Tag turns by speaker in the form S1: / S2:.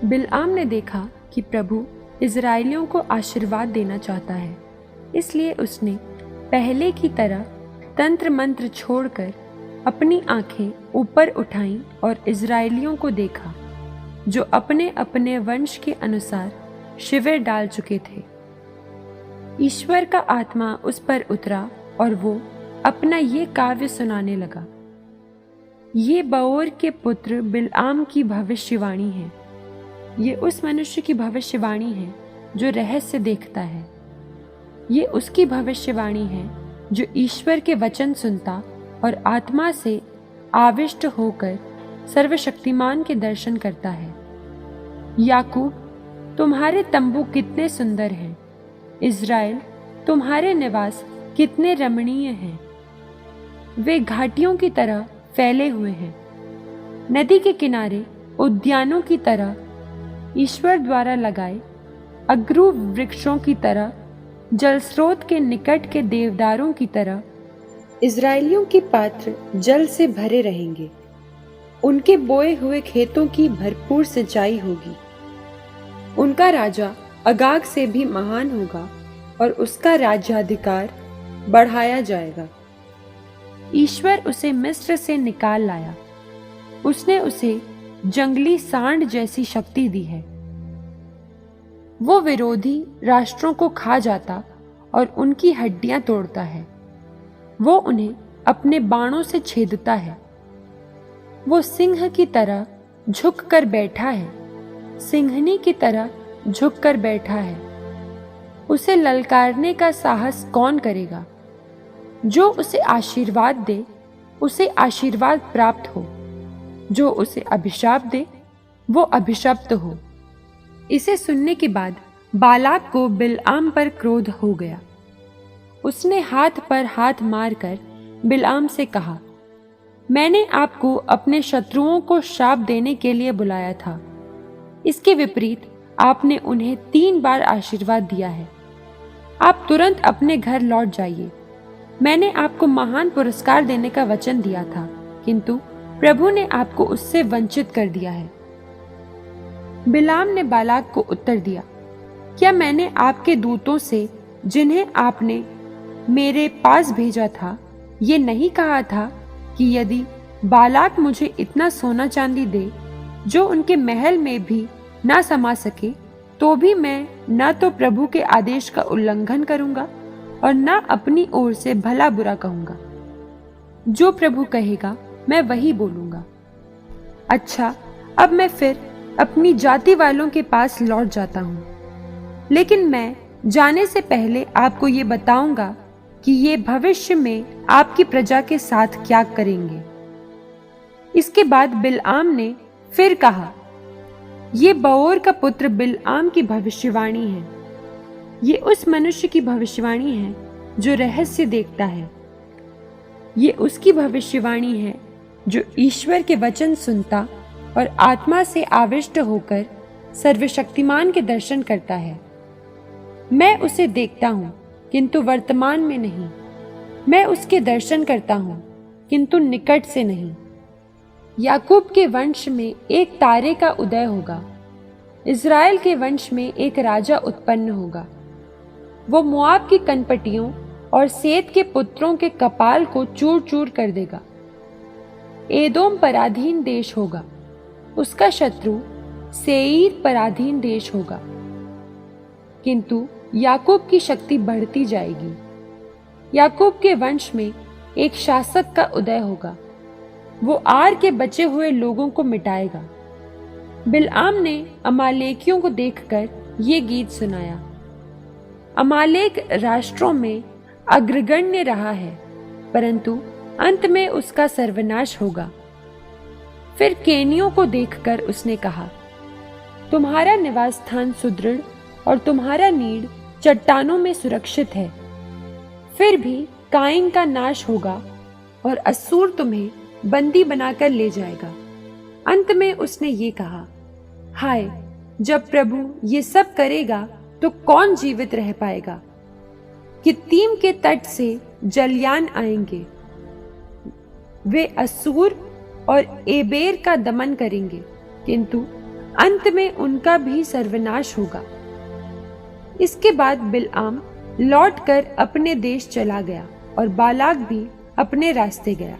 S1: बिलआम ने देखा कि प्रभु इज़राइलियों को आशीर्वाद देना चाहता है, इसलिए उसने पहले की तरह तंत्र मंत्र छोड़कर अपनी आंखें ऊपर उठाईं और इज़राइलियों को देखा, जो अपने अपने वंश के अनुसार शिविर डाल चुके थे। ईश्वर का आत्मा उस पर उतरा और वो अपना ये काव्य सुनाने लगा। ये बओर के पुत्र बिलआम की भविष्यवाणी है। ये उस मनुष्य की भविष्यवाणी है जो रहस्य देखता है। ये उसकी भविष्यवाणी है जो ईश्वर के वचन सुनता और आत्मा से आविष्ट होकर सर्वशक्तिमान के दर्शन करता है। याकूब, तुम्हारे तंबू कितने सुंदर हैं। इज़राइल, तुम्हारे निवास कितने रमणीय हैं। वे घाटियों की तरह फैले हुए हैं, नदी के किनारे उद्यानों की तरह, ईश्वर द्वारा लगाए अगरू वृक्षों की तरह, जलस्रोत के निकट के देवदारों की तरह। इज़राइलियों के पात्र जल से भरे रहेंगे। उनके बोए हुए खेतों की भरपूर सिंचाई होगी। उनका राजा अगाग से भी महान होगा और उसका राज्याधिकार बढ़ाया जाएगा। ईश्वर उसे मिस्र से निकाल लाया। उसने उसे जंगली सांड जैसी शक्ति दी है। वो विरोधी राष्ट्रों को खा जाता और उनकी हड्डियां तोड़ता है। वो उन्हें अपने बाणों से छेदता है। वो सिंह की तरह झुक कर बैठा है, सिंहनी की तरह झुक कर बैठा है। उसे ललकारने का साहस कौन करेगा? जो उसे आशीर्वाद दे, उसे आशीर्वाद प्राप्त हो। जो उसे अभिशाप दे, वो अभिशप्त हो। इसे सुनने के बाद बालाक को बिलआम पर क्रोध हो गया। उसने हाथ पर हाथ मारकर बिलआम से कहा, मैंने आपको अपने शत्रुओं को शाप देने के लिए बुलाया था। इसके विपरीत आपने उन्हें 3 बार आशीर्वाद दिया है। आप तुरंत अपने घर लौट जाइए। मैंने आपको महान पुरस्कार देने का वचन दिया था, किंतु प्रभु ने आपको उससे वंचित कर दिया है। बिलाम ने बालाक को उत्तर दिया, क्या मैंने आपके दूतों से, जिन्हें आपने मेरे पास भेजा था, ये नहीं कहा था कि यदि बालाक मुझे इतना सोना चांदी दे जो उनके महल में भी ना समा सके, तो भी मैं न तो प्रभु के आदेश का उल्लंघन करूंगा और न अपनी ओर से भला बुरा कहूंगा। जो प्रभु कहेगा मैं वही बोलूंगा। अच्छा, अब मैं फिर अपनी जाति वालों के पास लौट जाता हूं, लेकिन मैं जाने से पहले आपको ये बताऊंगा कि ये भविष्य में आपकी प्रजा के साथ क्या करेंगे। इसके बाद बिलआम ने फिर कहा, ये बओर का पुत्र बिलआम की भविष्यवाणी है। ये उस मनुष्य की भविष्यवाणी है जो रहस्य देखता है। ये उसकी भविष्यवाणी है जो ईश्वर के वचन सुनता और आत्मा से आविष्ट होकर सर्वशक्तिमान के दर्शन करता है। मैं उसे देखता हूं, किंतु वर्तमान में नहीं। मैं उसके दर्शन करता हूं, किंतु निकट से नहीं। याकूब के वंश में एक तारे का उदय होगा। इज़राइल के वंश में एक राजा उत्पन्न होगा। वो मोआब की कनपटियों और सेत के पुत्रों के कपाल को चूर चूर कर देगा। एदोम पराधीन देश होगा। उसका शत्रु सेईर पराधीन देश होगा। किंतु याकूब की शक्ति बढ़ती जाएगी। याकूब के वंश में एक शासक का उदय होगा। वो आर के बचे हुए लोगों को मिटाएगा। बिलआम ने अमालेकियों को देखकर ये गीत सुनाया। अमालेक राष्ट्रों में अग्रगण्य रहा है, परंतु अंत में उसका सर्वनाश होगा। फिर केनियों को देखकर उसने कहा, तुम्हारा निवास स्थान सुदृढ़ और तुम्हारा नीड़ चट्टानों में सुरक्षित है। फिर भी काइन का नाश होगा और असूर तुम्हें बंदी बनाकर ले जाएगा। अंत में उसने ये कहा, हाय, जब प्रभु ये सब करेगा तो कौन जीवित रह पाएगा। कित्तीम के तट से जलयान आएंगे। वे असूर और एबेर का दमन करेंगे, किंतु अंत में उनका भी सर्वनाश होगा। इसके बाद बिलआम लौटकर अपने देश चला गया और बालाक भी अपने रास्ते गया।